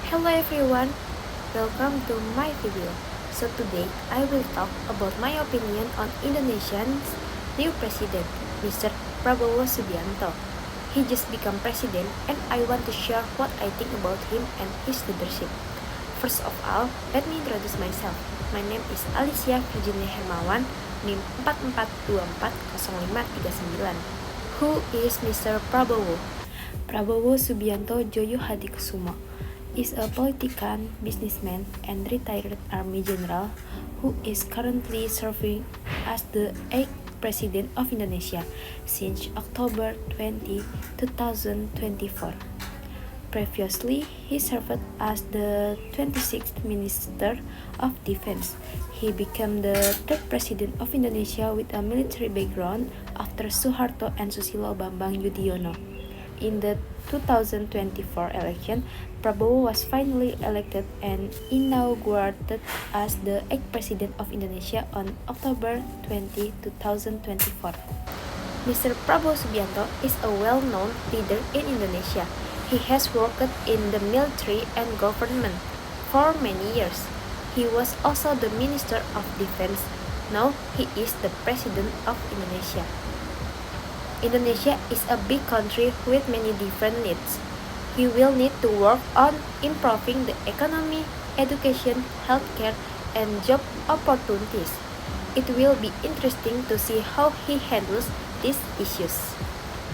Hello everyone, welcome to my video. So today I will talk about my opinion on Indonesia's new president, Mr. Prabowo Subianto. He just become president and I want to share what I think about him and his leadership. First of all, let me introduce myself. My name is Alicia Virginia Hermawan, NIM 44240539. Who is Mr. Prabowo? Prabowo Subianto Joyo Hadikusumo is a politician, businessman, and retired Army General who is currently serving as the 8th President of Indonesia since October 20, 2024. Previously, he served as the 26th Minister of Defense. He became the third President of Indonesia with a military background after Suharto and Susilo Bambang Yudhoyono. In the 2024 election, Prabowo was finally elected and inaugurated as the 8th President of Indonesia on October 20, 2024. Mr. Prabowo Subianto is a well-known leader in Indonesia. He has worked in the military and government for many years. He was also the Minister of Defense. Now he is the President of Indonesia. Indonesia is a big country with many different needs. He will need to work on improving the economy, education, healthcare, and job opportunities. It will be interesting to see how he handles these issues.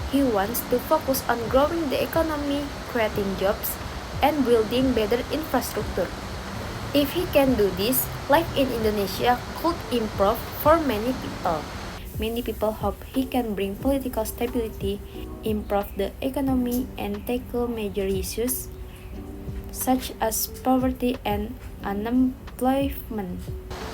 He wants to focus on growing the economy, creating jobs, and building better infrastructure. If he can do this, life in Indonesia could improve for many people. Many people hope he can bring political stability, improve the economy, and tackle major issues such as poverty and unemployment.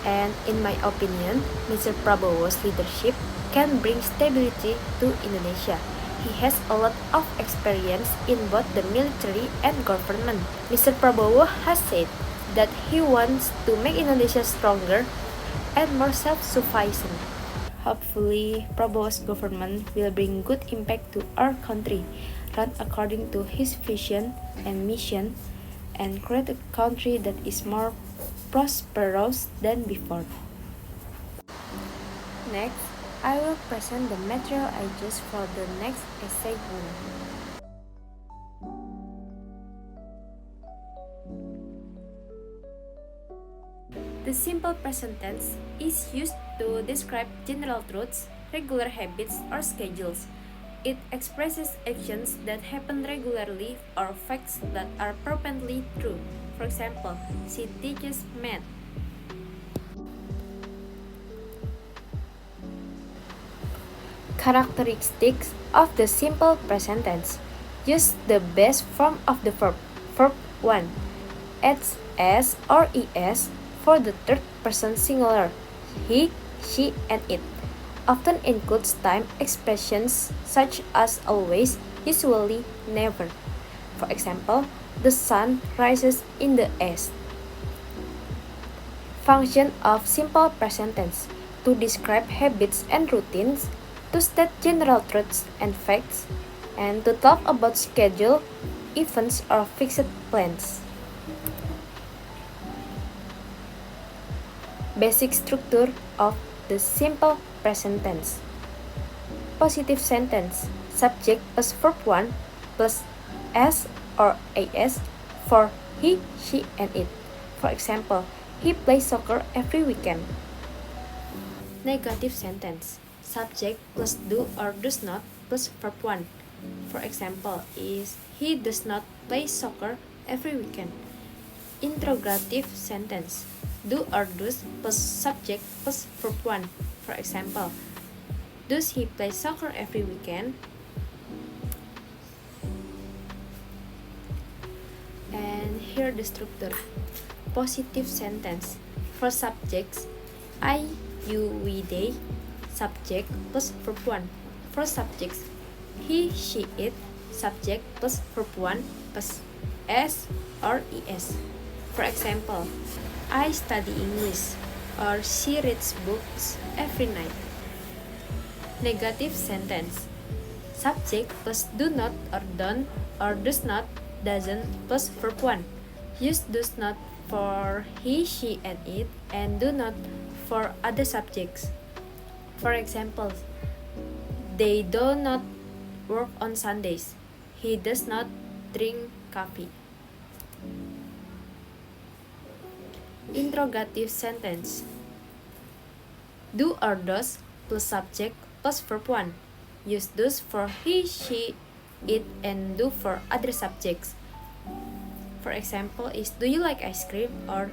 And in my opinion, Mr. Prabowo's leadership can bring stability to Indonesia. He has a lot of experience in both the military and government. Mr. Prabowo has said that he wants to make Indonesia stronger and more self-sufficient. Hopefully, Prabowo's government will bring good impact to our country, run according to his vision and mission, and create a country that is more prosperous than before. Next, I will present the material I chose for the next essay one. The simple present tense is used to describe general truths, regular habits, or schedules. It expresses actions that happen regularly or facts that are permanently true. For example, she teaches math. Characteristics of the simple present tense. Use the base form of the verb. Verb 1. Adds s or es for the third person singular, he, she, and it. Often includes time expressions such as always, usually, never. For example, the sun rises in the east. Function of simple present tense: to describe habits and routines, to state general truths and facts, and to talk about schedule, events, or fixed plans. Basic structure of the simple present tense. Positive sentence, subject plus verb 1 plus s or as for he, she, and it. For example, he plays soccer every weekend. Negative sentence, subject plus do or does not plus verb 1. For example, is he does not play soccer every weekend. Interrogative sentence, do or does plus subject plus verb 1. For example, does he play soccer every weekend? And here the structure. Positive sentence. For subjects, I, you, we, they. Subject plus verb 1. For subjects, he, she, it. Subject plus verb 1 plus s or es. For example, I study English, or she reads books every night. Negative sentence. Subject plus do not or don't or does not, doesn't plus verb 1. Use does not for he, she, and it, and do not for other subjects. For example, they do not work on Sundays. He does not drink coffee. Interrogative sentence. Do or does plus subject plus verb 1. Use does for he, she, it, and do for other subjects. For example is, do you like ice cream? Or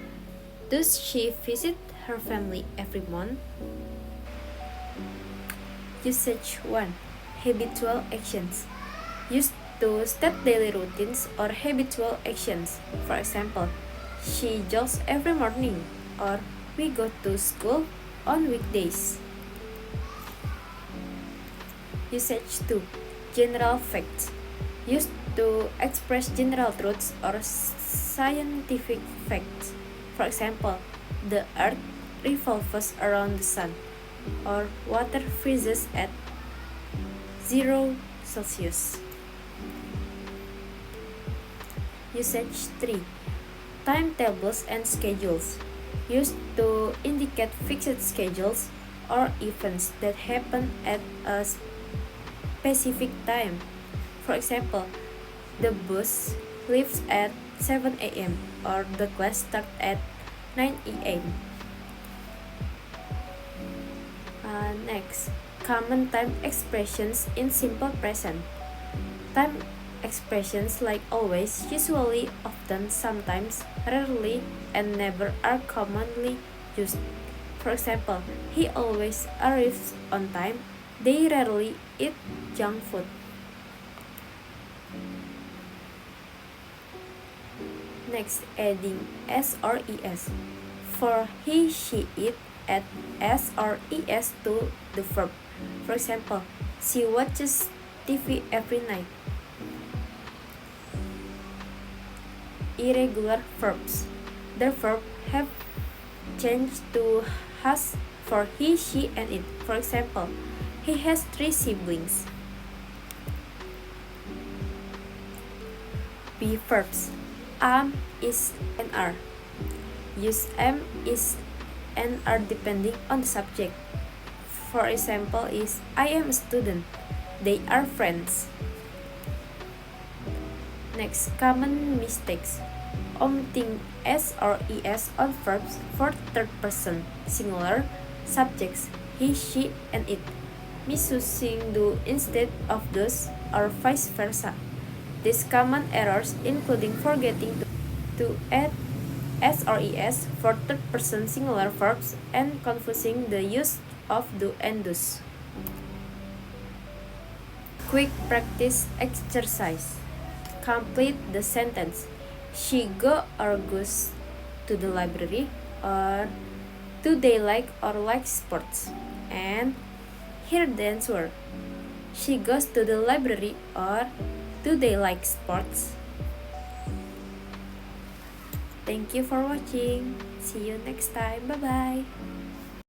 does she visit her family every month? Usage 1. Habitual actions. Used to state daily routines or habitual actions. For example, she jogs every morning, or we go to school on weekdays. Usage 2. General facts. Used to express general truths or scientific facts. For example, the earth revolves around the sun, or water freezes at 0 Celsius. Usage 3. Timetables and schedules. Used to indicate fixed schedules or events that happen at a specific time. For example, the bus leaves at 7 a.m. or the class starts at 9 a.m. Next, common time expressions in simple present. Time expressions like always, usually, often, sometimes, rarely, and never are commonly used. For example, he always arrives on time. They rarely eat junk food. Next, adding s or es. For he, she, it, add s or es to the verb. For example, she watches TV every night. Irregular verbs. The verb have changed to has for he, she, and it. For example, he has 3 siblings. Be verbs. Am, is, and are. Use am, is, and are depending on the subject. For example is, I am a student. They are friends. Next, common mistakes. Omitting s or es on verbs for third person singular subjects he, she, and it. Misusing do instead of does or vice versa. These common errors including forgetting to add s or es for third person singular verbs and confusing the use of do and does. Quick practice exercise. Complete the sentence. She go or goes to the library, or do they like or like sports? And hear the answer. She goes to the library, or do they like sports? Thank you for watching. See you next time. Bye bye.